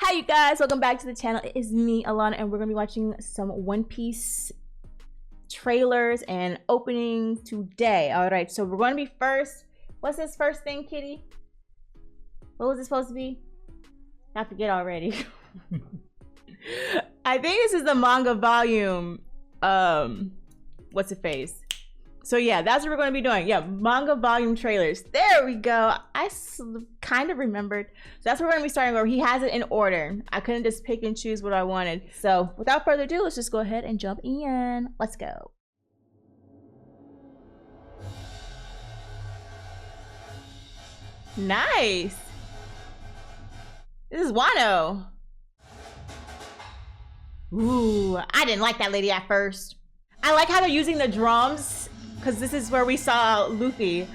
Hi you guys, welcome back to the channel. It is me, Alana, and we're gonna be watching some One Piece trailers and opening today. All right, so we're gonna be first. What's this first thing, Kitty? What was it supposed to be? I forget already. I think this is the manga volume. What's it face? So yeah, that's what we're going to be doing. Yeah, manga volume trailers. There we go. I kind of remembered. So that's where we're going to be starting over. He has it in order. I couldn't just pick and choose what I wanted. So without further ado, let's just go ahead and jump in. Let's go. Nice. This is Wano. Ooh, I didn't like that lady at first. I like how they're using the drums, because this is where we saw Luffy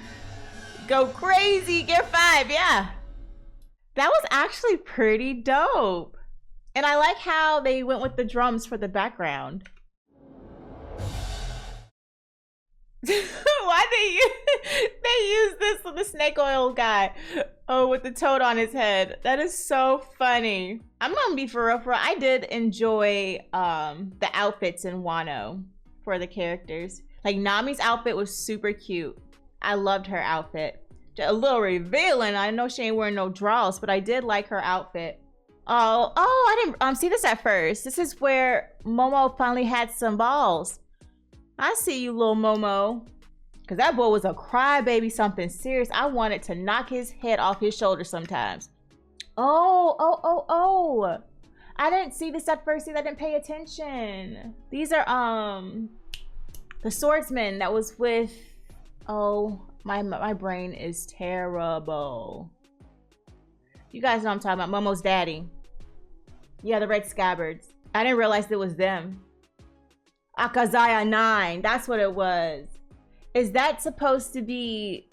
go crazy, Gear 5, yeah. That was actually pretty dope. And I like how they went with the drums for the background. Why they use this with the snake oil guy? Oh, with the toad on his head. That is so funny. I'm gonna be for real. I did enjoy the outfits in Wano for the characters. Like Nami's outfit was super cute. I loved her outfit. A little revealing. I know she ain't wearing no drawers, but I did like her outfit. Oh, I didn't see this at first. This is where Momo finally had some balls. I see you, little Momo. Cause that boy was a crybaby, something serious. I wanted to knock his head off his shoulder sometimes. Oh. I didn't see this at first. See, I didn't pay attention. These are the swordsman that was with, oh, my brain is terrible. You guys know what I'm talking about. Momo's daddy. Yeah, the red scabbards. I didn't realize it was them. Akazaya 9, that's what it was. Is that supposed to be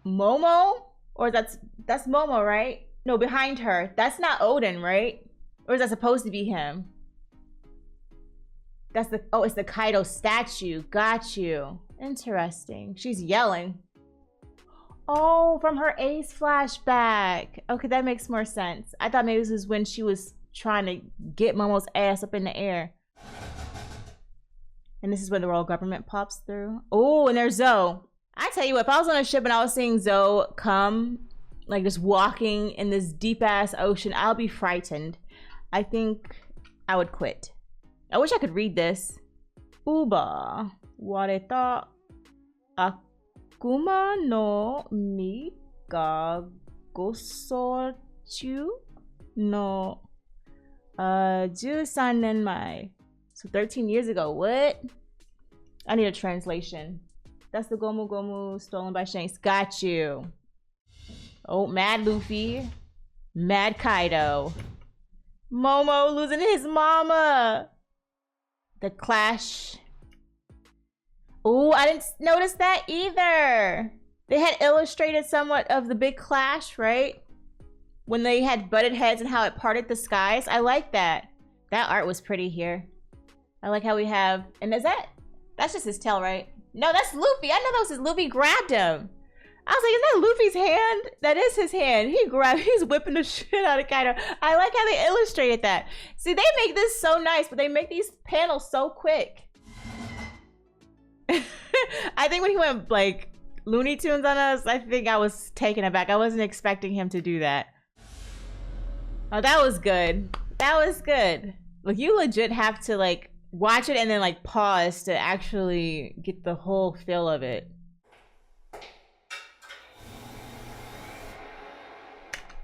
Momo? Or that's Momo, right? No, behind her. That's not Odin, right? Or is that supposed to be him? That's the, oh, it's the Kaido statue. Got you. Interesting. She's yelling. Oh, from her Ace flashback. Okay, that makes more sense. I thought maybe this is when she was trying to get Momo's ass up in the air. And this is when the royal government pops through. Oh, and there's Zoe. I tell you what, if I was on a ship and I was seeing Zoe come, like just walking in this deep ass ocean, I'll be frightened. I think I would quit. I wish I could read this. Uba wareta akuma no mi ga gosochu no 13 nen mai. So 13 years ago. What? I need a translation. That's the Gomu Gomu stolen by Shanks. Got you. Oh, Mad Luffy. Mad Kaido. Momo losing his mama. The clash. Oh, I didn't notice that either. They had illustrated somewhat of the big clash, right? When they had butted heads and how it parted the skies. I like that. That art was pretty here. I like how we have, and that's just his tail, right? No, that's Luffy. I know that was his, Luffy grabbed him. I was like, is that Luffy's hand? That is his hand. He's whipping the shit out of Kaido. I like how they illustrated that. See, they make this so nice, but they make these panels so quick. I think when he went like Looney Tunes on us, I think I was taken aback. I wasn't expecting him to do that. Oh, that was good. That was good. Like, you legit have to like watch it and then like pause to actually get the whole feel of it.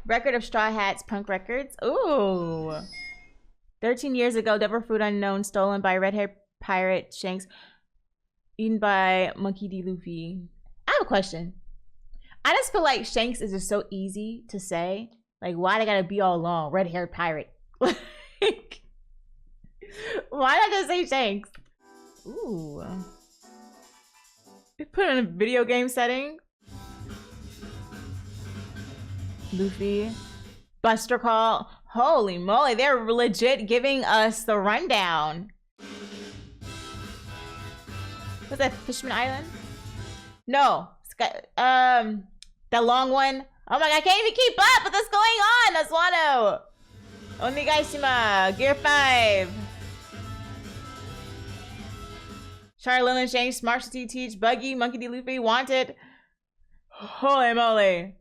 Record of Straw Hats Punk Records. Ooh. 13 years ago, Devil Fruit Unknown stolen by red-haired pirate Shanks, eaten by Monkey D. Luffy. I have a question. I just feel like Shanks is just so easy to say. Like, why they gotta be all long? Red-haired pirate. Like, why not just say Shanks? Ooh. They put it in a video game setting. Luffy. Buster Call. Holy moly, they're legit giving us the rundown. What's that, Fishman Island? No. The long one. Oh my god, I can't even keep up with what's going on, Aswano! Onigaishima, Gear 5. Charlotte and Shane, Smart City Teach, Buggy, Monkey D. Luffy, Wanted. Holy moly.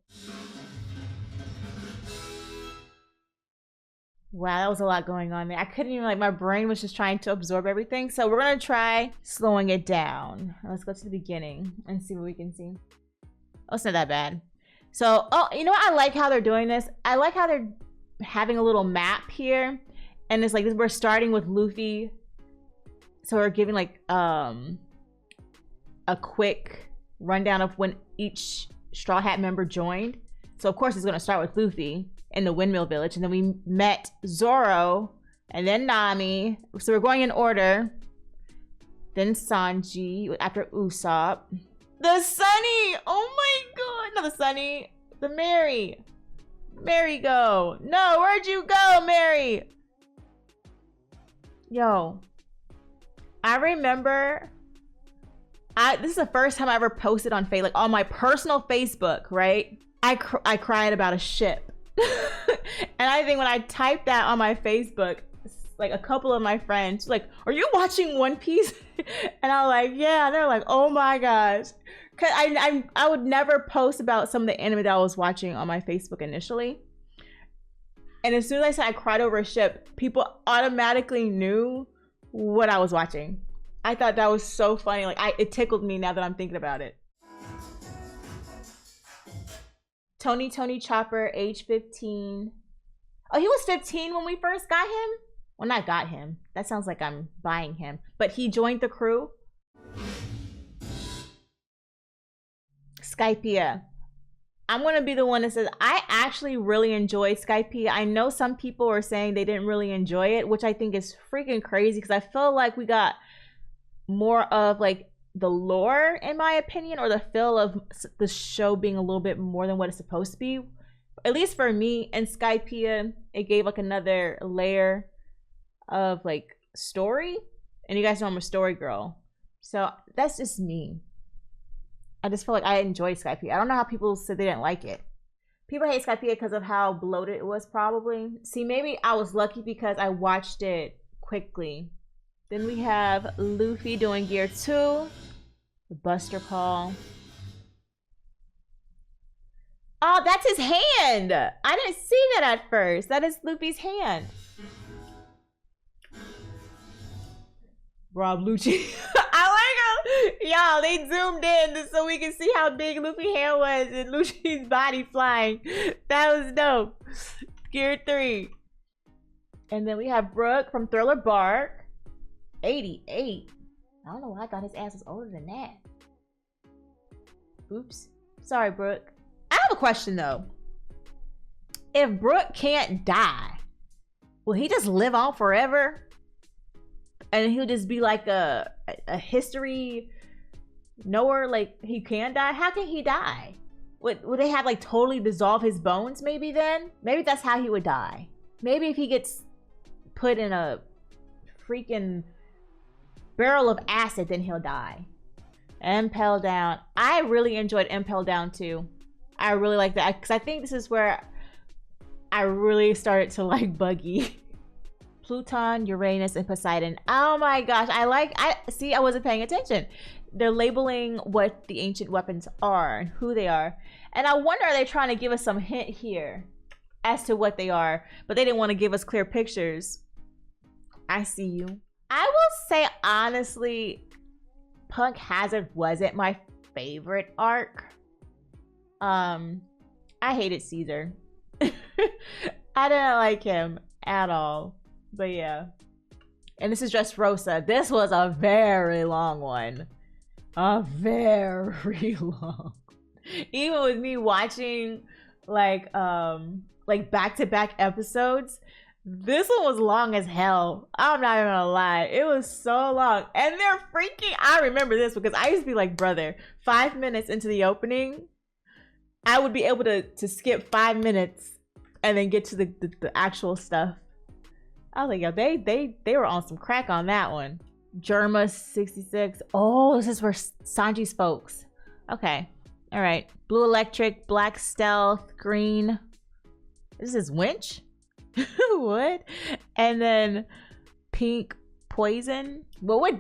Wow, that was a lot going on there. I couldn't even, like, my brain was just trying to absorb everything. So we're gonna try slowing it down. Let's go to the beginning and see what we can see. Oh, it's not that bad. So, oh, you know what? I like how they're doing this. I like how they're having a little map here. And it's like, we're starting with Luffy. So we're giving like a quick rundown of when each Straw Hat member joined. So of course it's gonna start with Luffy in the Windmill Village, and then we met Zoro, and then Nami. So we're going in order. Then Sanji after Usopp. The Sunny! Oh my god! Not the Sunny. The Mary. Mary go. No, where'd you go, Mary? Yo. I remember, this is the first time I ever posted on Facebook, like on my personal Facebook, right? I cried about a ship. And I think when I typed that on my Facebook, like a couple of my friends like, are you watching One Piece? And I was like, yeah. And they're like, oh my gosh. Cause I would never post about some of the anime that I was watching on my Facebook initially. And as soon as I said I cried over a ship, people automatically knew what I was watching. I thought that was so funny. Like, it tickled me now that I'm thinking about it. Tony Chopper, age 15. Oh, he was 15 when we first got him? Well, not got him. That sounds like I'm buying him. But he joined the crew. Skypiea. I'm gonna be the one that says I actually really enjoyed Skypiea. I know some people are saying they didn't really enjoy it, which I think is freaking crazy because I feel like we got more of like the lore, in my opinion, or the feel of the show being a little bit more than what it's supposed to be. At least for me, in Skypiea, it gave like another layer of like story. And you guys know I'm a story girl, so that's just me. I just feel like I enjoyed Skypiea. I don't know how people said they didn't like it. People hate Skypiea because of how bloated it was, probably. See, maybe I was lucky because I watched it quickly. Then we have Luffy doing Gear 2. The Buster Call. Oh, that's his hand! I didn't see that at first. That is Luffy's hand. Rob Lucci. I like him. Y'all, they zoomed in so we can see how big Luffy's hand was and Lucci's body flying. That was dope. Gear 3. And then we have Brook from Thriller Bark. 88. I don't know why I thought his ass was older than that. Oops. Sorry, Brook. I have a question though. If Brook can't die, will he just live on forever? And he'll just be like a history knower, like he can die? How can he die? Would they have like totally dissolve his bones maybe then? Maybe that's how he would die. Maybe if he gets put in a freaking barrel of acid, then he'll die. Impel Down. I really enjoyed Impel Down too. I really like that because I think this is where I really started to like Buggy. Pluton, Uranus, and Poseidon. Oh my gosh, I see, I wasn't paying attention. They're labeling what the ancient weapons are and who they are. And I wonder, are they trying to give us some hint here as to what they are? But they didn't want to give us clear pictures. I see you. I will say, honestly, Punk Hazard wasn't my favorite arc. I hated Caesar. I didn't like him at all. But yeah. And this is Dressrosa. This was a very long one. A very long. Even with me watching like back-to-back episodes, this one was long as hell. I'm not even gonna lie. It was so long. And they're freaking, I remember this because I used to be like, brother, 5 minutes into the opening, I would be able to skip 5 minutes and then get to the actual stuff. I was like, yo, they were on some crack on that one. Germa 66. Oh, this is where Sanji's folks. Okay. All right. Blue electric, black stealth, green. This is winch? What? And then pink poison. What would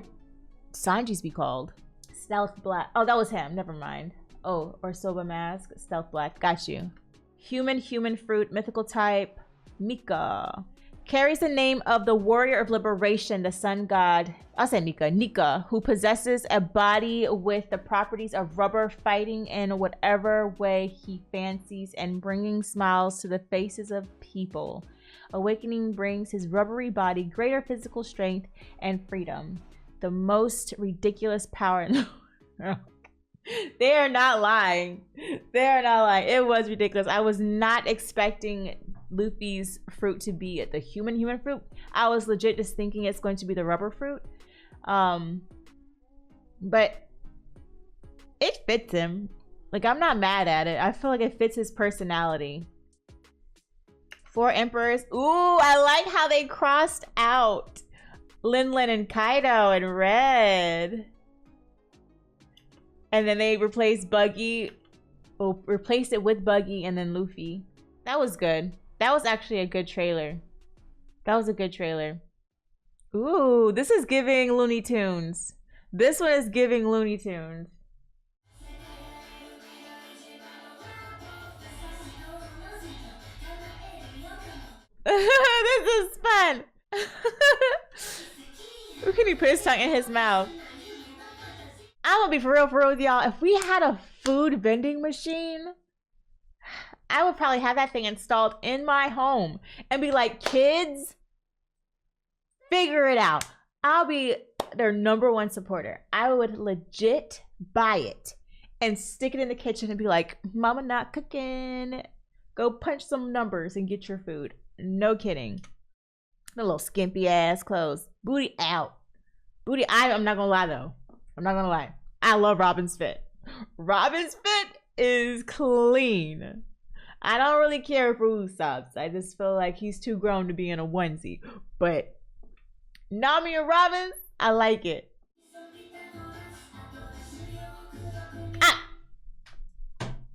Sanji's be called? Stealth black. Oh, that was him. Never mind. Oh, or Soba mask. Stealth black. Got you. Human fruit, mythical type. Mika. Carries the name of the warrior of liberation, the sun god. I'll say Mika. Nika, who possesses a body with the properties of rubber, fighting in whatever way he fancies and bringing smiles to the faces of people. Awakening brings his rubbery body greater physical strength and freedom. The most ridiculous power in the world. They are not lying. They are not lying. It was ridiculous. I was not expecting Luffy's fruit to be the human fruit. I was legit just thinking it's going to be the rubber fruit. But it fits him. Like, I'm not mad at it. I feel like it fits his personality. 4 emperors. Ooh, I like how they crossed out Lin and Kaido in red. And then they replaced Buggy. Oh, replaced it with Buggy and then Luffy. That was good. That was actually a good trailer. That was a good trailer. Ooh, this is giving Looney Tunes. This one is giving Looney Tunes. This is fun. Who can he put his tongue in his mouth? I'm gonna be for real with y'all. If we had a food vending machine, I would probably have that thing installed in my home and be like, kids, figure it out. I'll be their #1 supporter. I would legit buy it and stick it in the kitchen and be like, mama not cooking. Go punch some numbers and get your food. No kidding. The little skimpy ass clothes. Booty out. Booty, I'm not gonna lie though. I'm not gonna lie. I love Robin's fit. Robin's fit is clean. I don't really care for Usopp's. I just feel like he's too grown to be in a onesie. But Nami and Robin, I like it. Ah!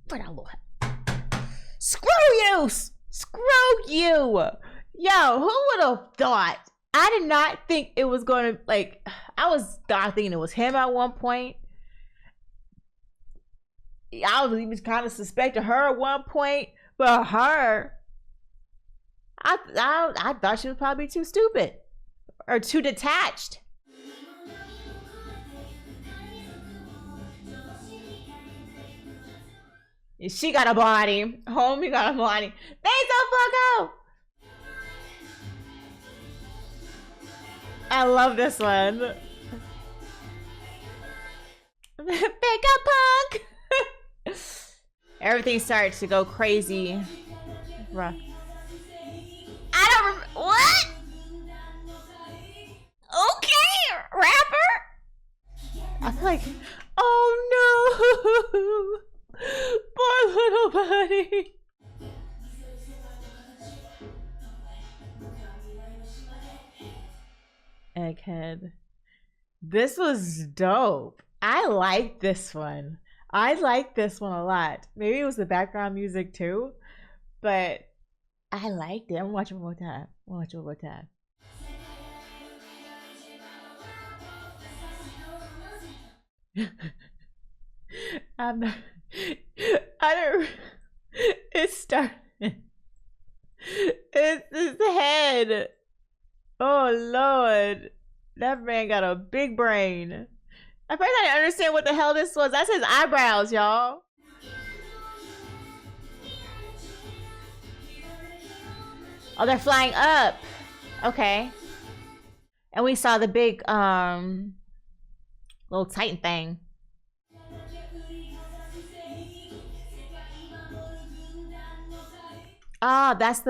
Where'd I look? Screw you! Screw you! Yo, who would have thought? I did not think it was going to, like, I was thinking it was him at one point. I was even kind of suspecting her at one point. But her, I thought she was probably too stupid. Or too detached. She got a body. Homie got a body. They so fuck up. I love this one. Pick up punk. Everything starts to go crazy. Rough. I don't remember. What? Okay, rapper. I feel like, oh no. Poor little buddy. Egghead. This was dope. I like this one. I like this one a lot. Maybe it was the background music too, but I liked it. I'm watching one more time. I'm not. I don't. It started. It's his head. Oh Lord, that man got a big brain. I first I didn't understand what the hell this was. That's his eyebrows, y'all. Oh, they're flying up. Okay. And we saw the big little Titan thing. Ah, that's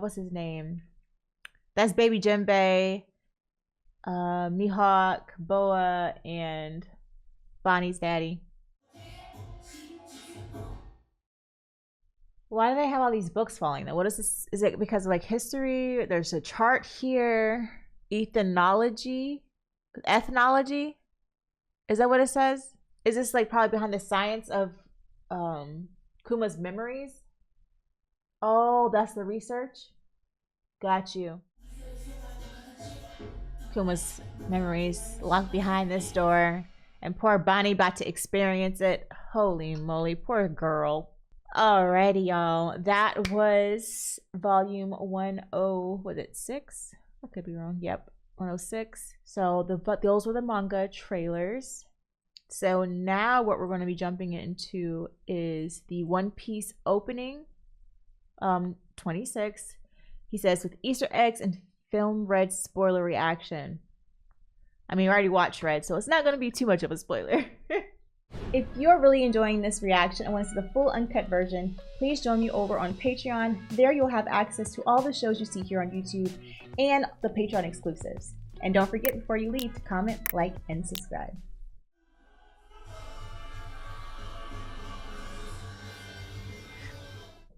what's his name? That's Baby Jinbei, Mihawk, Boa, and Bonnie's daddy. Why do they have all these books falling though? What is this? Is it because of like history? There's a chart here. Ethnology? Ethnology? Is that what it says? Is this like probably behind the science of Kuma's memories? Oh, that's the research? Got you. Kuma's memories locked behind this door. And poor Bonnie about to experience it. Holy moly, poor girl. Alrighty, y'all. That was volume 10, was it 6? I could be wrong. Yep, 106. So those were the manga trailers. So now what we're going to be jumping into is the One Piece opening, 26. He says, with Easter eggs and film Red spoiler reaction. I mean, we already watched Red, so it's not going to be too much of a spoiler. If you're really enjoying this reaction and want to see the full uncut version, please join me over on Patreon. There you'll have access to all the shows you see here on YouTube and the Patreon exclusives. And don't forget, before you leave, to comment, like, and subscribe.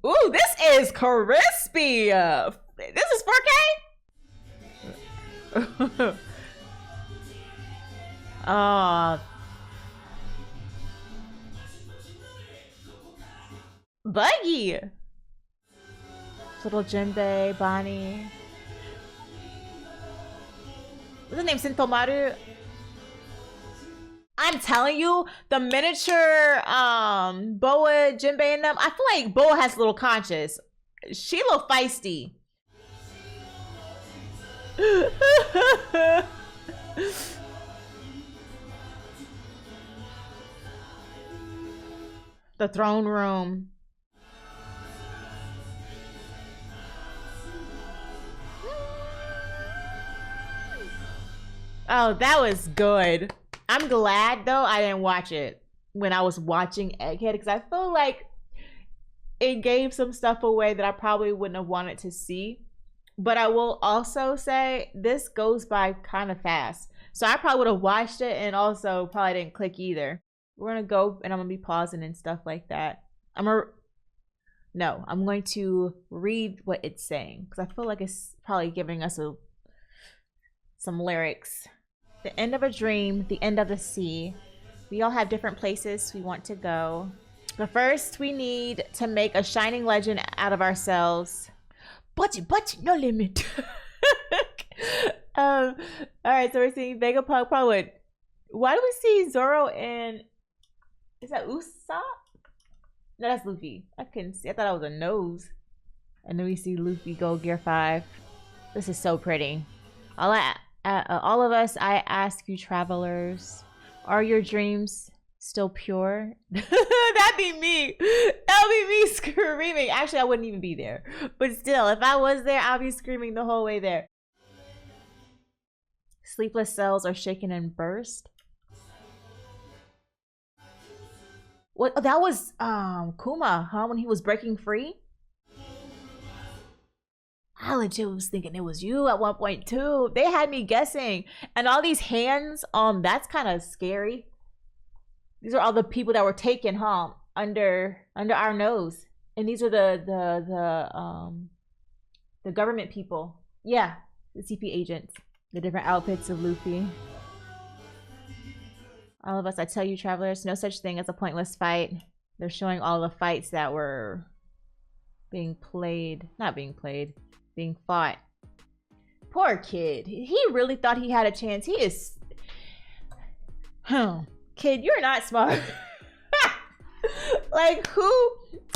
Ooh, this is crispy. This is 4K? Buggy. Little Jinbei, Bonnie. What's his name? Sentomaru? I'm telling you, the miniature Boa, Jinbei, and them, I feel like Boa has a little conscience. She a little feisty. The throne room. Oh, that was good. I'm glad though I didn't watch it when I was watching Egghead, because I feel like it gave some stuff away that I probably wouldn't have wanted to see. But I will also say this goes by kind of fast. So I probably would have watched it and also probably didn't click either. We're gonna go and I'm gonna be pausing and stuff like that. I'm going to read what it's saying because I feel like it's probably giving us some lyrics. The end of a dream, the end of the sea. We all have different places we want to go. But first, we need to make a shining legend out of ourselves. Budget, no limit. All right, so we're seeing Vegapunk. Probably. Why do we see Zoro and? Is that Usopp? No, that's Luffy. I couldn't see. I thought it was a nose. And then we see Luffy go Gear 5. This is so pretty. All of us, I ask you travelers, are your dreams still pure? That'd be me. That'd be me screaming. Actually, I wouldn't even be there. But still, if I was there, I'd be screaming the whole way there. Sleepless cells are shaken and burst. What? Oh, that was Kuma, huh? When he was breaking free? I legit was thinking it was you at one point too. They had me guessing. And all these hands, that's kind of scary. These are all the people that were taken, huh? Under our nose. And these are the government people. Yeah, the CP agents. The different outfits of Luffy. All of us, I tell you, travelers, no such thing as a pointless fight. They're showing all the fights that were being fought. Poor kid. He really thought he had a chance. He is... Kid, you're not smart. Like, who?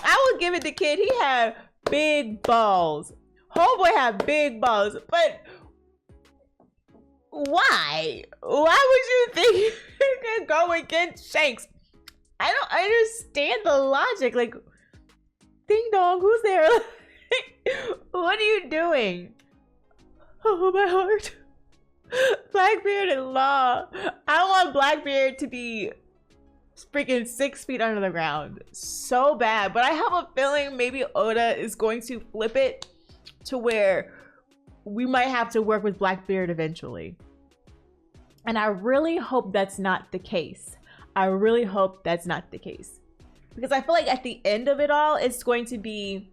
I would give it to kid. He had big balls. Homeboy had big balls. But... why? Why would you think you could go against Shanks? I don't understand the logic. Like, ding dong, who's there? What are you doing? Oh, my heart. Blackbeard and Law. I don't want Blackbeard to be freaking 6 feet under the ground. So bad. But I have a feeling maybe Oda is going to flip it to where we might have to work with Blackbeard eventually. And I really hope that's not the case. I really hope that's not the case. Because I feel like at the end of it all, it's going to be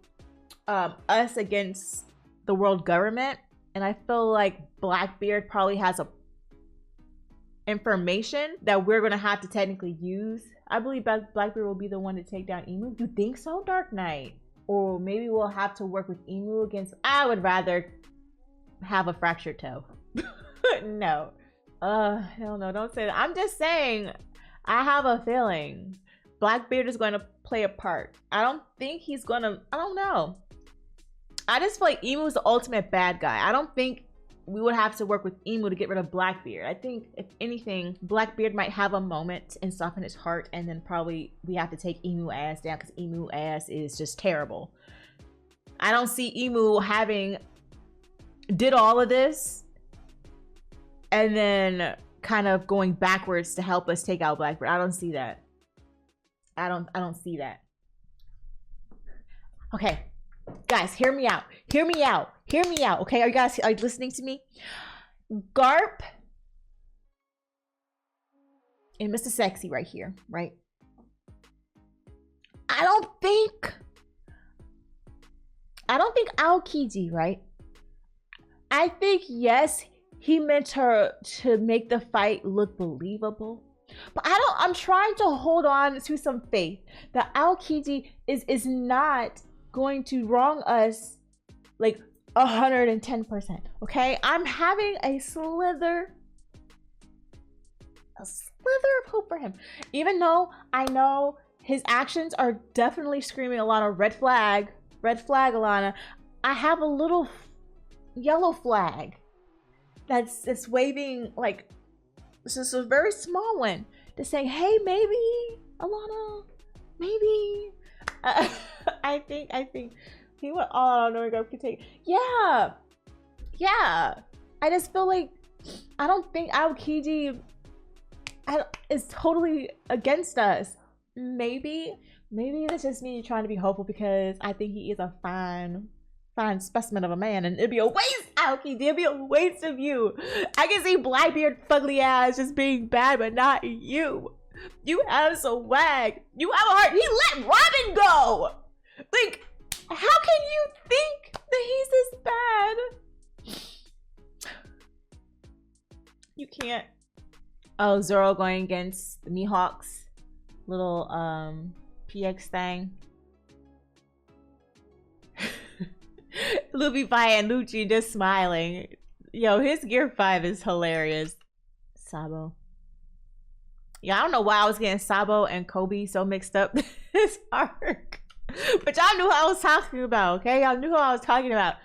us against the world government. And I feel like Blackbeard probably has information that we're gonna have to technically use. I believe Blackbeard will be the one to take down Emu. You think so, Dark Knight? Or maybe we'll have to work with Emu against... I would rather have a fractured toe. No. Hell no, don't say that. I'm just saying, I have a feeling Blackbeard is going to play a part. I don't think he's gonna... I don't know. I just feel like Emu is the ultimate bad guy. I don't think we would have to work with Emu to get rid of Blackbeard. I think, if anything, Blackbeard might have a moment and soften his heart, and then probably we have to take Emu ass down because Emu ass is just terrible. I don't see Emu having did all of this and then kind of going backwards to help us take out Blackbeard. I don't see that. I don't see that. Okay. Guys, hear me out. Hear me out. Hear me out. Okay, are you listening to me? Garp and Mr. Sexy right here, right? I don't think Aokiji, right? I think, yes, he meant her to make the fight look believable. But I'm trying to hold on to some faith that Aokiji is not going to wrong us like 110%. Okay, I'm having a slither of hope for him, even though I know his actions are definitely screaming a lot of red flag, Alana. I have a little yellow flag that's waving, like, it's just a very small one to say, hey, maybe Alana, maybe. I think he went all out on Garp could take. Yeah. I just feel like I don't think Aokiji is totally against us. Maybe that's just me trying to be hopeful because I think he is a fine specimen of a man, and it'd be a waste, Aokiji. It'd be a waste of you. I can see Blackbeard fugly ass just being bad, but not you. You have swag. You have a heart. He let Robin go. Like, how can you think that he's this bad? You can't. Oh, Zoro going against the Mihawk's little PX thing. Luffy and Lucci just smiling. Yo, his Gear 5 is hilarious. Sabo. Yeah, I don't know why I was getting Sabo and Kobe so mixed up this arc. But y'all knew who I was talking about, okay? Y'all knew who I was talking about.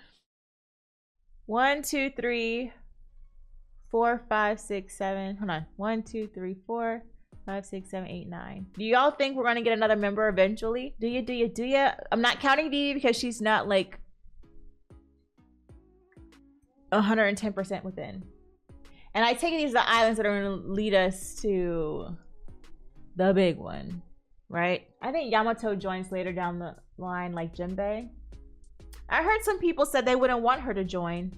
1, 2, 3, 4, 5, 6, 7. Hold on. 1, 2, 3, 4, 5, 6, 7, 8, 9. Do y'all think we're gonna get another member eventually? Do you? I'm not counting Vivi because she's not like 110% within. And I take it these are the islands that are gonna lead us to the big one, right? I think Yamato joins later down the line, like Jinbei. I heard some people said they wouldn't want her to join.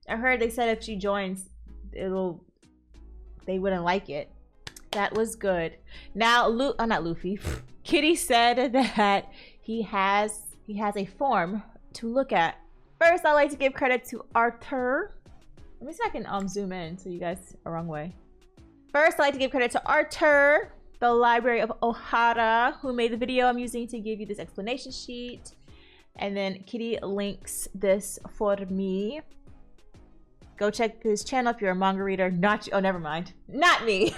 I heard they said if she joins, they wouldn't like it. That was good. Now, not Luffy. Kitty said that he has a form to look at. First, I'd like to give credit to Arthur. Let me see if I can zoom in so you guys are wrong way. First, I'd like to give credit to Arthur, the Library of Ohara, who made the video I'm using to give you this explanation sheet. And then Kitty links this for me. Go check his channel if you're a manga reader. Not you. Oh, never mind. Not me.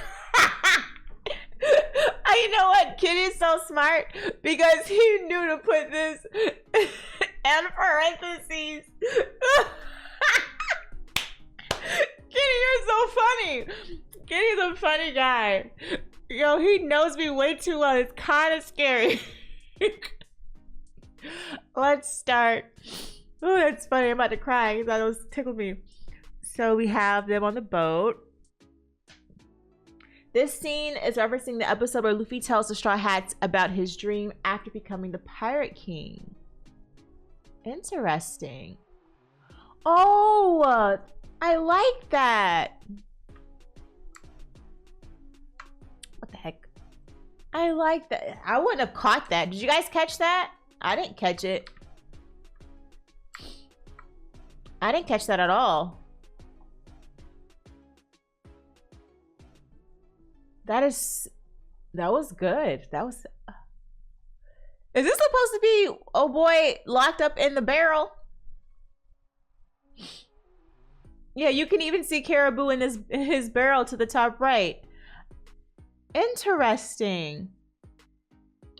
You know what? Kitty is so smart because he knew to put this in parentheses. Kitty, you're so funny. Kitty's a funny guy. Yo, he knows me way too well. It's kind of scary. Let's start. Oh, that's funny. I'm about to cry because that was tickled me. So we have them on the boat. This scene is referencing the episode where Luffy tells the Straw Hats about his dream after becoming the Pirate King. Interesting. Oh, I like that. What the heck? I like that. I wouldn't have caught that. Did you guys catch that? I didn't catch it. I didn't catch that at all. That was good. That was. Is this supposed to be oh boy locked up in the barrel? Yeah, you can even see Caribou in his barrel to the top right. Interesting.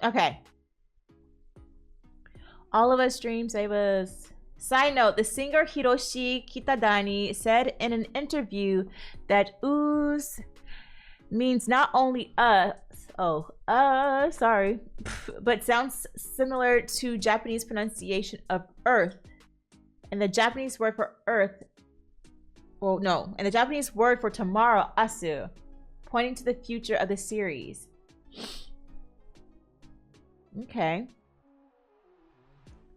Okay. All of us dream save us. Side note, the singer Hiroshi Kitadani said in an interview that ooze means not only us, sorry, but sounds similar to Japanese pronunciation of earth. And the Japanese word for earth, well, no, and the Japanese word for tomorrow, asu, pointing to the future of the series. Okay.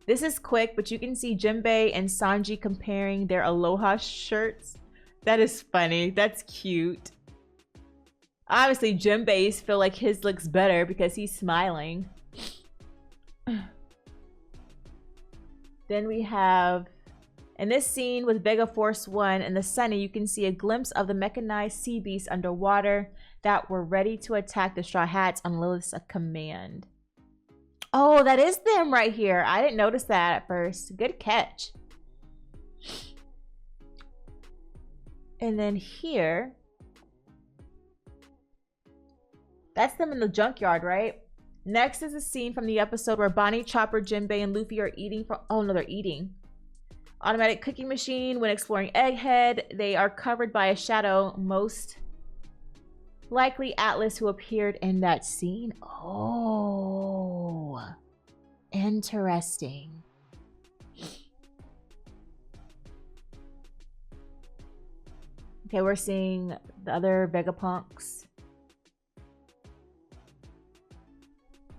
This is quick, but you can see Jinbei and Sanji comparing their Aloha shirts. That is funny. That's cute. Obviously, Jinbei's feel like his looks better because he's smiling. Then we have, in this scene with Vega Force 1 and the Sunny, you can see a glimpse of the mechanized sea beasts underwater that were ready to attack the Straw Hats on Lilith's command. Oh, that is them right here. I didn't notice that at first. Good catch. And then here, that's them in the junkyard, right? Next is a scene from the episode where Bonnie, Chopper, Jinbei, and Luffy are eating from, oh no, they're eating. Automatic cooking machine. When exploring Egghead, they are covered by a shadow, most likely Atlas, who appeared in that scene. Oh, interesting. Okay, we're seeing the other Vegapunks.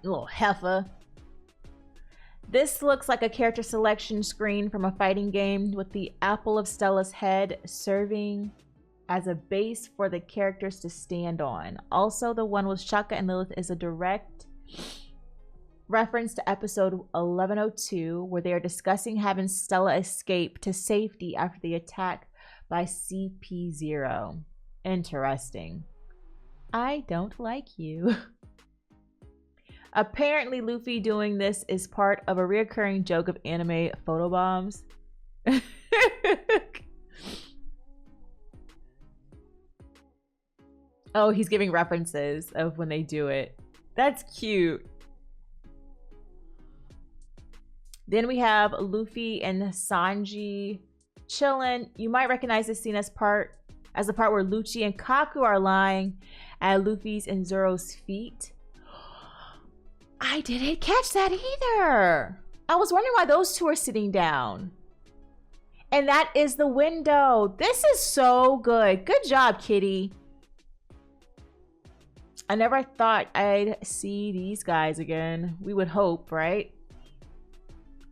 Little heifer. This looks like a character selection screen from a fighting game with the apple of Stella's head serving as a base for the characters to stand on. Also, the one with Shaka and Lilith is a direct reference to episode 1102, where they are discussing having Stella escape to safety after the attack by CP0. Interesting. I don't like you. Apparently, Luffy doing this is part of a recurring joke of anime photobombs. Oh, he's giving references of when they do it. That's cute. Then we have Luffy and Sanji chilling. You might recognize this scene as the part where Lucci and Kaku are lying at Luffy's and Zoro's feet. I didn't catch that either. I was wondering why those two are sitting down. And that is the window. This is so good. Good job, Kitty. I never thought I'd see these guys again. We would hope, right?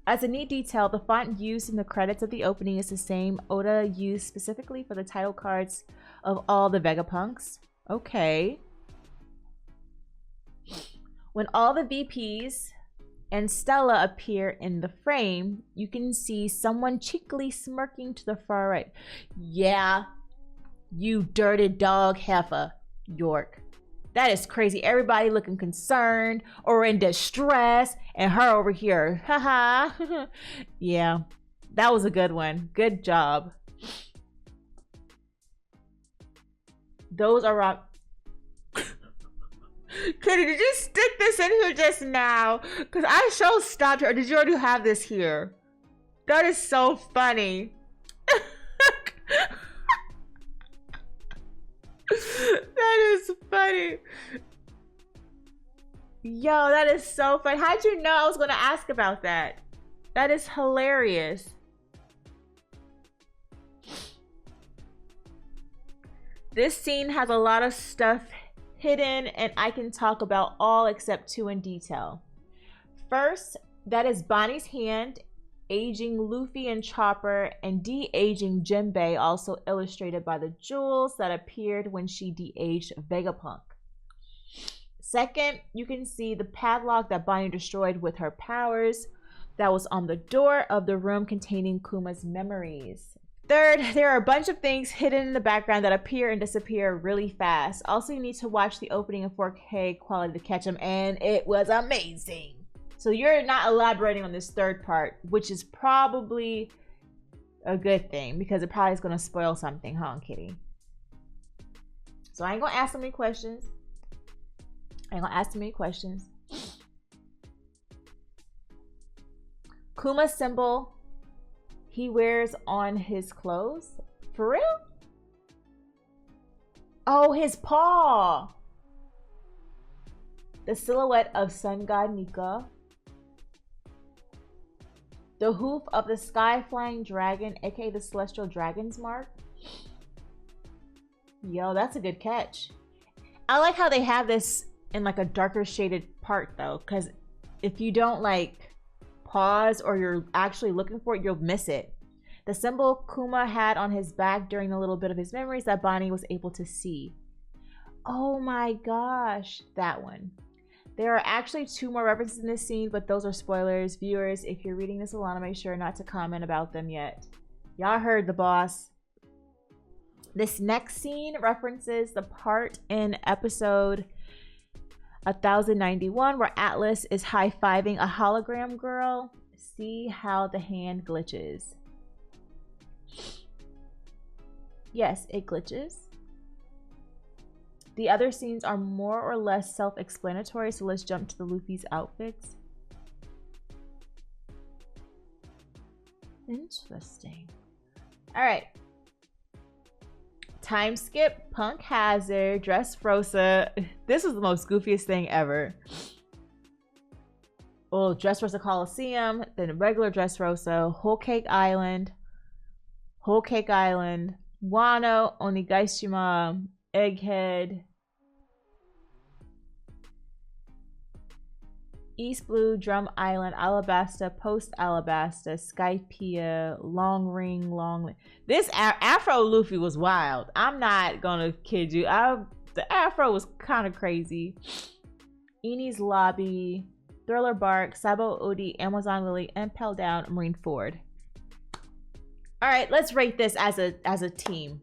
As a neat detail, the font used in the credits of the opening is the same Oda used specifically for the title cards of all the Vegapunks. Okay. When all the VPs and Stella appear in the frame, you can see someone cheekily smirking to the far right. Yeah, you dirty dog heifer, York. That is crazy. Everybody looking concerned or in distress, and her over here. Haha. Yeah, that was a good one. Good job. Those are rock. Kitty, did you stick this in here just now? Because I so stopped her. Or did you already have this here? That is so funny. That is funny. Yo, that is so funny. How'd you know I was going to ask about that? That is hilarious. This scene has a lot of stuff hidden, and I can talk about all except two in detail. First, that is Bonnie's hand aging Luffy and Chopper and de-aging Jinbei, also illustrated by the jewels that appeared when she de-aged Vegapunk. Second, you can see the padlock that Bonnie destroyed with her powers that was on the door of the room containing Kuma's memories. Third, there are a bunch of things hidden in the background that appear and disappear really fast. Also, you need to watch the opening in 4K quality to catch them, and it was amazing. So you're not elaborating on this third part, which is probably a good thing because it probably is going to spoil something, huh, Kitty? So I ain't going to ask so many questions. Kuma symbol he wears on his clothes? For real? Oh, his paw. The silhouette of sun god Nika. The hoof of the sky-flying dragon, aka the celestial dragon's mark. Yo, that's a good catch. I like how they have this in like a darker shaded part though, because if you don't like pause or you're actually looking for it, you'll miss it. The symbol Kuma had on his back during the little bit of his memories that Bonnie was able to see. Oh my gosh, that one. There are actually 2 more references in this scene, but those are spoilers. Viewers, if you're reading this, Alana, make sure not to comment about them yet. Y'all heard the boss. This next scene references the part in episode 1091 where Atlas is high-fiving a hologram girl. See how the hand glitches. Yes, it glitches. The other scenes are more or less self-explanatory, so let's jump to the Luffy's outfits. Interesting. All right. Time skip, Punk Hazard, Dressrosa. This was the most goofiest thing ever. Oh, Dressrosa Coliseum, then regular Dressrosa, Whole Cake Island, Wano, Onigashima, Egghead, East Blue, Drum Island, Alabasta, Post Alabasta, Skypea, Long Ring. This Afro Luffy was wild. I'm not gonna kid you. The Afro was kind of crazy. Eni's Lobby, Thriller Bark, Sabo Odi, Amazon Lily, and Pell Down, Marineford. All right, let's rate this as a team.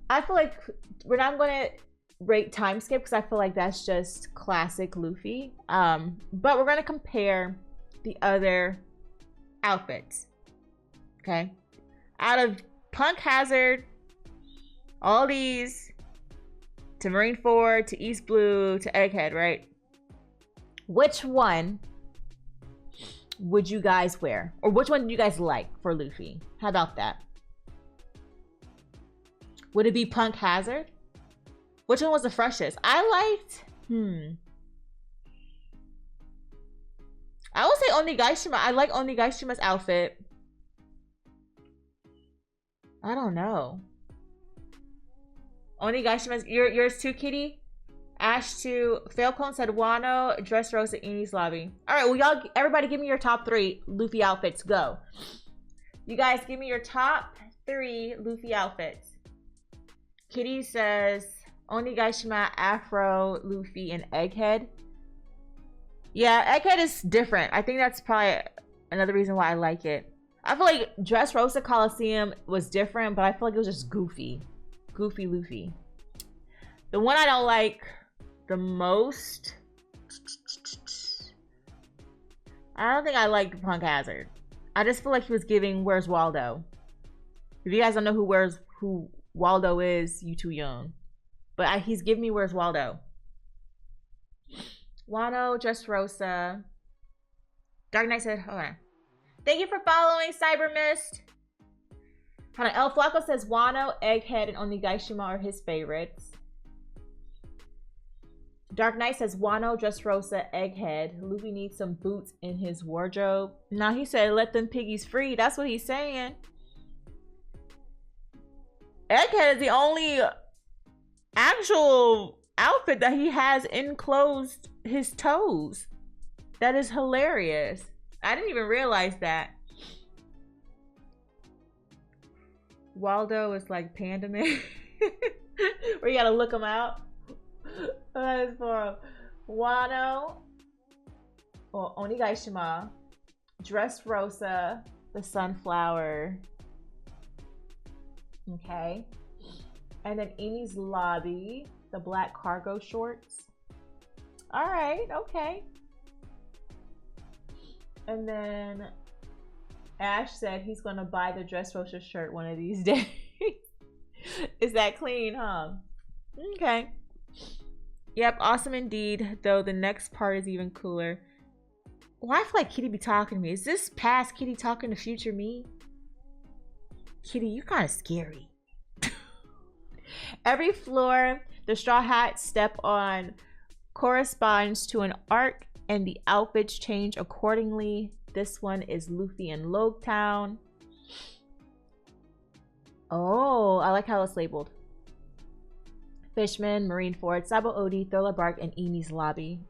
I feel like we're not gonna rate time skip because I feel like that's just classic Luffy. But we're gonna compare the other outfits. Okay, out of Punk Hazard, all these to Marineford to East Blue to Egghead, right? Which one would you guys wear, or which one do you guys like for Luffy? How about that? Would it be Punk Hazard? Which one was the freshest? I liked, I would say Onigashima. I like Onigashima's outfit. I don't know. Onigashima's, yours too, Kitty? Ash to Falcon said Wano, Dressrosa, Eni's Lobby. All right, well, y'all, everybody give me your top 3 Luffy outfits. Go. You guys give me your top 3 Luffy outfits. Kitty says Onigashima, Afro, Luffy, and Egghead. Yeah, Egghead is different. I think that's probably another reason why I like it. I feel like Dressrosa Coliseum was different, but I feel like it was just goofy. Goofy Luffy. The one I don't like the most, I don't think I like Punk Hazard. I just feel like he was giving Where's Waldo. If you guys don't know who Waldo is, you too young. But he's giving me Where's Waldo. Wano, Dressrosa. Dark Knight said, hold on. Thank you for following, Cyber Mist. Hold on, El Flaco says Wano, Egghead, and Onigashima are his favorites. Dark Knight says Wano, Dressrosa, Egghead. Luffy needs some boots in his wardrobe. Now he said let them piggies free. That's what he's saying. Egghead is the only actual outfit that he has enclosed his toes. That is hilarious. I didn't even realize that. Waldo is like Panda Man. Where you gotta look him out. That is for Wano, or Onigashima, Dressrosa, the Sunflower, Okay. And then Amy's lobby, the black cargo shorts. All right, okay. And then Ash said he's gonna buy the Dressrosa shirt one of these days. Is that clean, huh? Okay. Yep, awesome indeed. Though the next part is even cooler. Why I feel like Kitty be talking to me? Is this past Kitty talking to future me? Kitty, you kind of scary. Every floor the Straw Hats step on corresponds to an arc, and the outfits change accordingly. This one is Luffy in Logtown. Oh, I like how it's labeled. Fishman, Marineford, Sabo Odi, Thriller Bark, and Amy's lobby.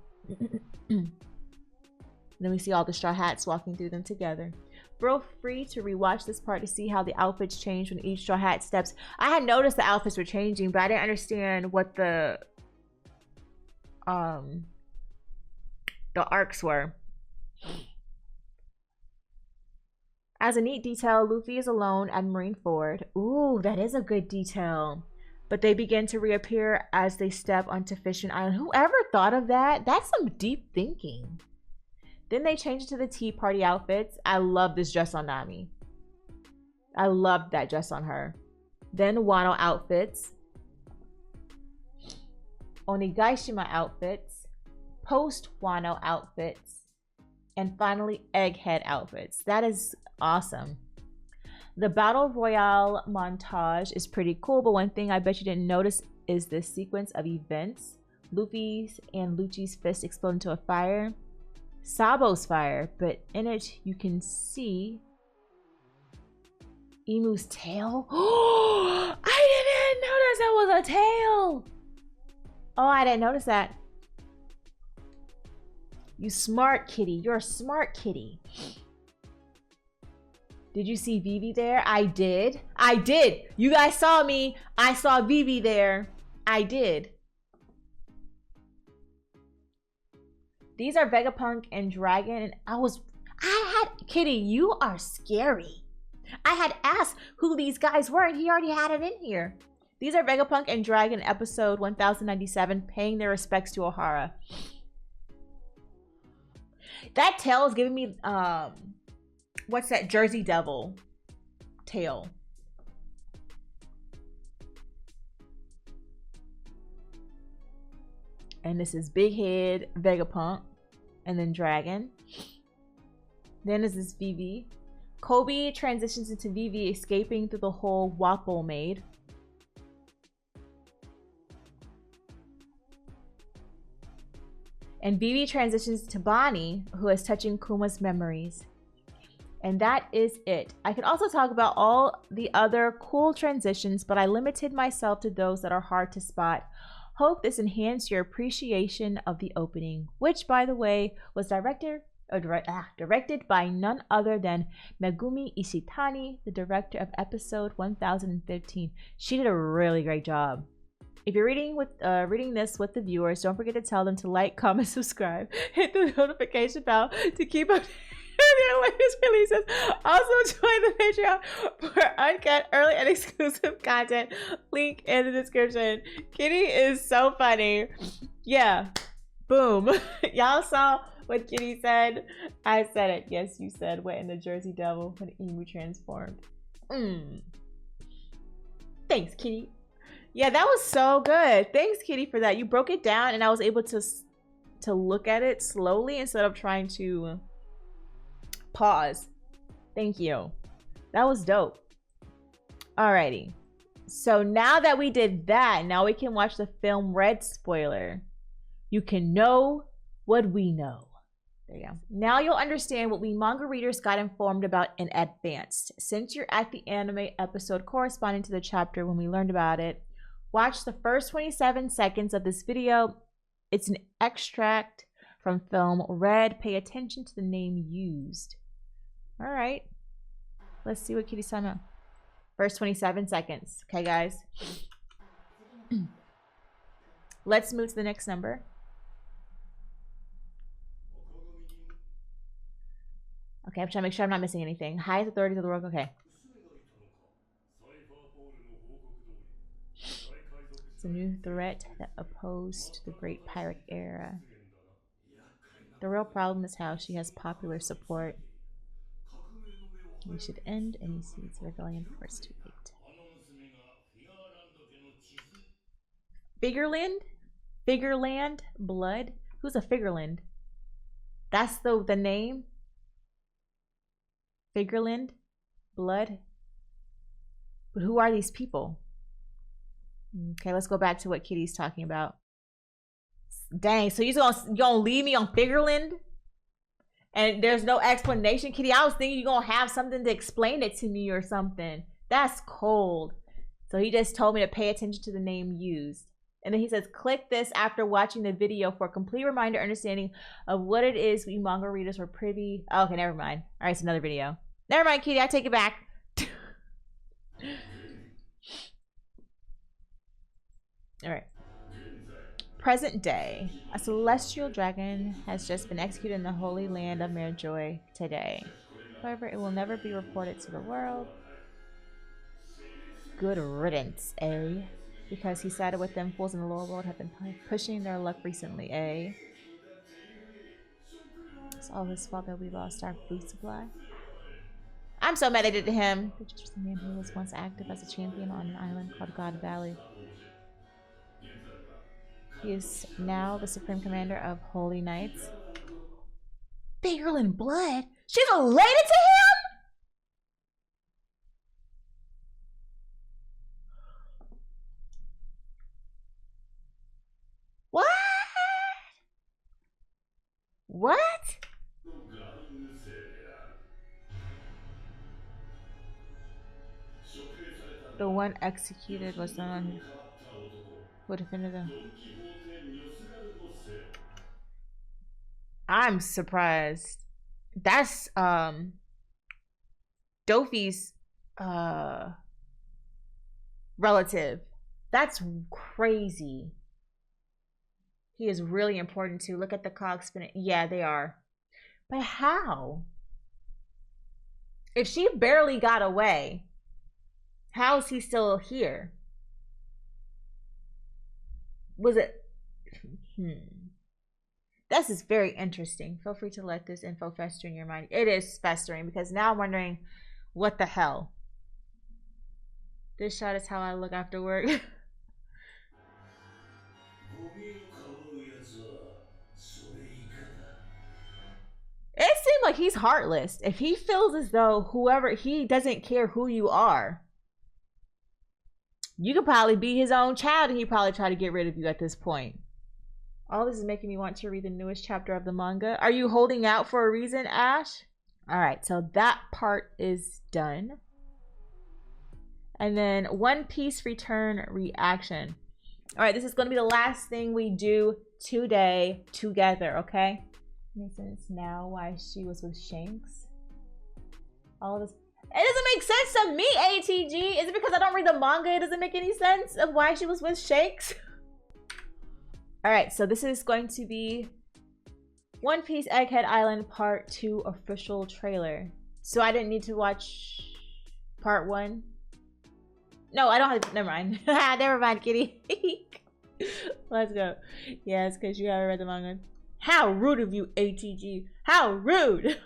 Then we see all the Straw Hats walking through them together. Feel free to rewatch this part to see how the outfits change when each Straw Hat steps. I had noticed the outfits were changing, but I didn't understand what the arcs were. As a neat detail, Luffy is alone at Marineford. Ooh, that is a good detail. But they begin to reappear as they step onto Fishman Island. Whoever thought of that? That's some deep thinking. Then they change it to the tea party outfits. I love this dress on Nami. I love that dress on her. Then Wano outfits. Onigashima outfits. Post Wano outfits. And finally Egghead outfits. That is awesome. The Battle Royale montage is pretty cool, but one thing I bet you didn't notice is this sequence of events. Luffy's and Lucci's fist explode into a fire. Sabo's fire, but in it you can see Imu's tail. Oh, I didn't notice that was a tail. Oh, I didn't notice that. You smart kitty. You're a smart kitty. Did you see Vivi there? I did. I did. You guys saw me. I saw Vivi there. I did. These are Vegapunk and Dragon, and I had, Kitty, you are scary. I had asked who these guys were, and he already had it in here. These are Vegapunk and Dragon, episode 1097, paying their respects to Ohara. That tail is giving me, what's that, Jersey Devil tail. And this is Big Head, Vegapunk, and then Dragon. Then is this Vivi. Kobe transitions into Vivi, escaping through the hole Wapol made. And Vivi transitions to Bonnie, who is touching Kuma's memories. And that is it. I could also talk about all the other cool transitions, but I limited myself to those that are hard to spot. Hope this enhanced your appreciation of the opening, which, by the way, was directed by none other than Megumi Ishitani, the director of episode 1015. She did a really great job. If you're reading this with the viewers, don't forget to tell them to like, comment, subscribe, hit the notification bell to keep up their latest releases. Also join the Patreon for uncut, early, and exclusive content. Link in the description. Kitty is so funny. Yeah. Boom. Y'all saw what Kitty said? I said it. Yes, you said what in the Jersey Devil when Emu transformed. Thanks, Kitty. Yeah, that was so good. Thanks, Kitty, for that. You broke it down and I was able to look at it slowly instead of trying to pause. Thank you. That was dope. Alrighty. So now that we did that, now we can watch the film Red spoiler. You can know what we know. There you go. Now you'll understand what we manga readers got informed about in advance. Since you're at the anime episode corresponding to the chapter when we learned about it, watch the first 27 seconds of this video. It's an extract from film Red. Pay attention to the name used. All right. Let's see what Kitty's talking about. First 27 seconds. Okay, guys. Let's move to the next number. Okay, I'm trying to make sure I'm not missing anything. Highest authorities of the world. Okay. a new threat that opposed the great pirate era. The real problem is how she has popular support. We should end any seeds of rebellion before it's too late. Figureland? Figureland? Blood? Who's a Figureland? That's the name? Figureland? Blood? But who are these people? Okay, let's go back to what Kitty's talking about. Dang, so you're gonna leave me on Figureland? And there's no explanation, Kitty? I was thinking you're gonna have something to explain it to me or something. That's cold. So he just told me to pay attention to the name used. And then he says, click this after watching the video for a complete reminder understanding of what it is we manga readers were privy. Oh, okay, never mind. All right, it's another video. Never mind, Kitty, I take it back. All right. Present day. A celestial dragon has just been executed in the holy land of Mirjoy today. However, it will never be reported to the world. Good riddance, eh? Because he sided with them fools in the lower world have been pushing their luck recently, eh? It's all his fault that we lost our food supply. I'm so mad they did to him. They just was a man who was once active as a champion on an island called God Valley. He is now the supreme commander of Holy Knights. Figureland blood? She's related to him? What? What? The one executed was the one who defended them. I'm surprised. That's Dofi's relative. That's crazy. He is really important too. Look at the cogs spinning. Yeah, they are. But how? If she barely got away, how is he still here? Was it? This is very interesting. Feel free to let this info fester in your mind. It is festering because now I'm wondering what the hell. This shot is how I look after work. It seems like he's heartless. If he feels as though he doesn't care who you are, you could probably be his own child and he'd probably try to get rid of you at this point. All this is making me want to read the newest chapter of the manga. Are you holding out for a reason, Ash? All right, so that part is done. And then One Piece return reaction. All right, this is going to be the last thing we do today together, okay? Makes sense now why she was with Shanks. All of this. It doesn't make sense to me, ATG. Is it because I don't read the manga? It doesn't make any sense of why she was with Shanks? All right, so this is going to be One Piece Egghead Island Part 2 official trailer. So I didn't need to watch Part 1. No, I don't have to, never mind. Never mind, kitty. Let's go. Yeah, it's because you haven't read the manga. How rude of you, ATG. How rude.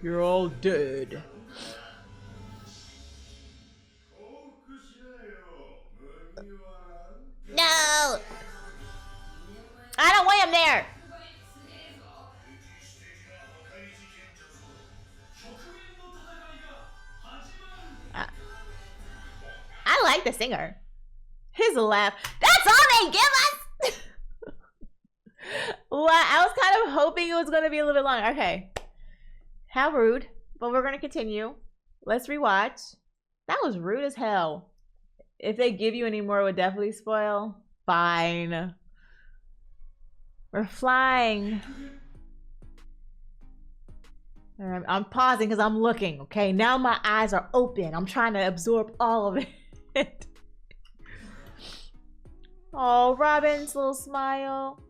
You're all dead. No! I don't want him there! I like the singer. His laugh. That's all they give us! Well, I was kind of hoping it was going to be a little bit long. Okay. How rude. But we're going to continue. Let's rewatch. That was rude as hell. If they give you any more, it would definitely spoil. Fine. We're flying. All right, I'm pausing because I'm looking, okay? Now my eyes are open. I'm trying to absorb all of it. Oh, Robin's little smile.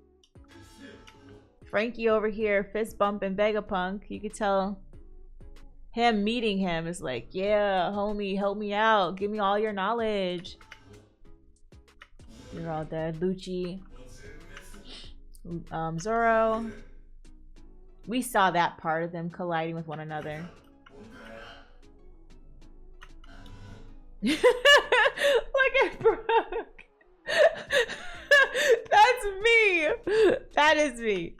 Frankie over here, fist bumping Vegapunk. You could tell him meeting him is like, yeah, homie, help me out. Give me all your knowledge. You're all dead. Lucci. Zoro. We saw that part of them colliding with one another. Look at Brooke. That's me. That is me.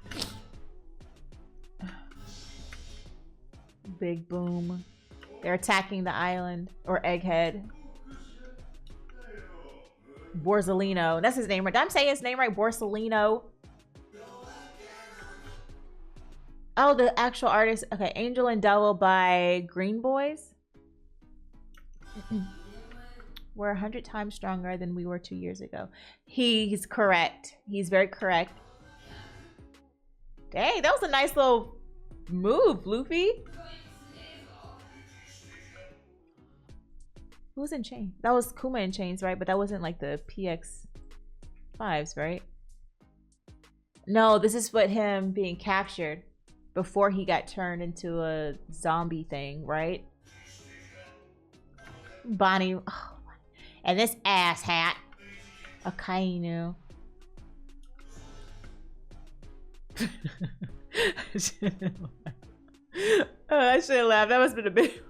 Big boom. They're attacking the island. Or Egghead. Borzolino. That's his name right. Did I say his name right? Borzolino. Oh, the actual artist. Okay, Angel and Devil by Green Boys. We're 100 times stronger than we were 2 years ago. He's correct. He's very correct. Dang, that was a nice little move, Luffy. Who's in chains? That was Kuma in chains, right? But that wasn't like the PX5s, right? No, this is what him being captured before he got turned into a zombie thing, right? Bonnie. Oh, and this ass hat. Akainu. I should have laughed. That must have been a bit.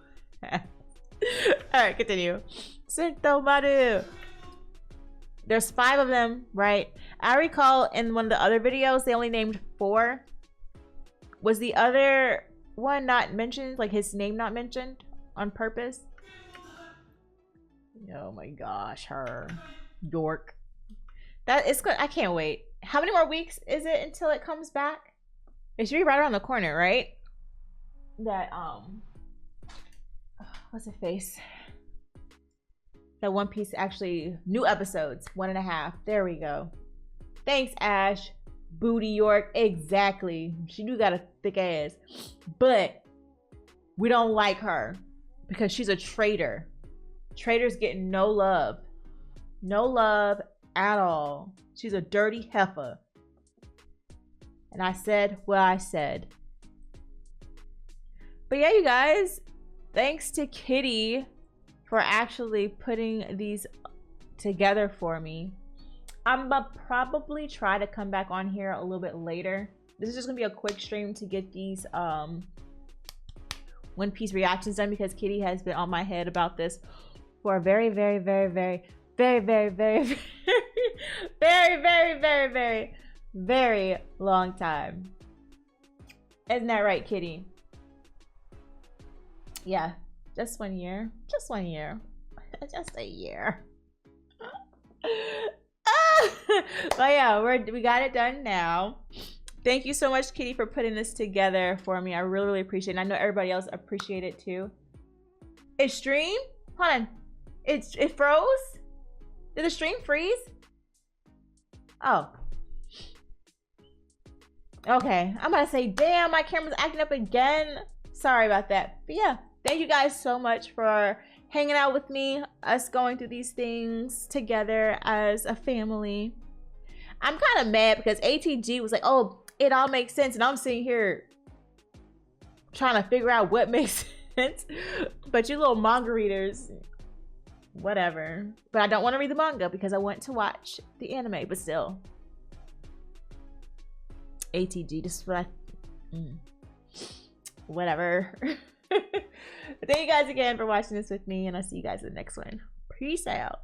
Alright, continue. Sentomaru. There's 5 of them, right? I recall in one of the other videos they only named 4. Was the other one not mentioned? Like his name not mentioned on purpose? Oh my gosh, her. York. That is good. I can't wait. How many more weeks is it until it comes back? It should be right around the corner, right? That what's her face? That One Piece actually new episodes, 1.5. There we go. Thanks, Ash. Booty York. Exactly. She do got a thick ass. But we don't like her because she's a traitor. Traitors getting no love. No love at all. She's a dirty heifer. And I said what I said. But yeah, you guys, thanks to Kitty for actually putting these together for me. I'm gonna probably try to come back on here a little bit later. This is just gonna be a quick stream to get these One Piece reactions done because Kitty has been on my head about this for a very long time. Isn't that right, Kitty? Yeah, just 1 year. Just 1 year. Just a year. But yeah, we got it done now. Thank you so much, Kitty, for putting this together for me. I really appreciate it. I know everybody else appreciate it too. It stream? Hold on. It froze? Did the stream freeze? Oh. Okay. I'm about to say, damn, my camera's acting up again. Sorry about that. But yeah, thank you guys so much for hanging out with me, us going through these things together as a family. I'm kind of mad because ATG was like, oh, it all makes sense. And I'm sitting here trying to figure out what makes sense. But you little manga readers, whatever. But I don't want to read the manga because I want to watch the anime, but still. ATG, this is what whatever. Thank you guys again for watching this with me, and I'll see you guys in the next one. Peace out.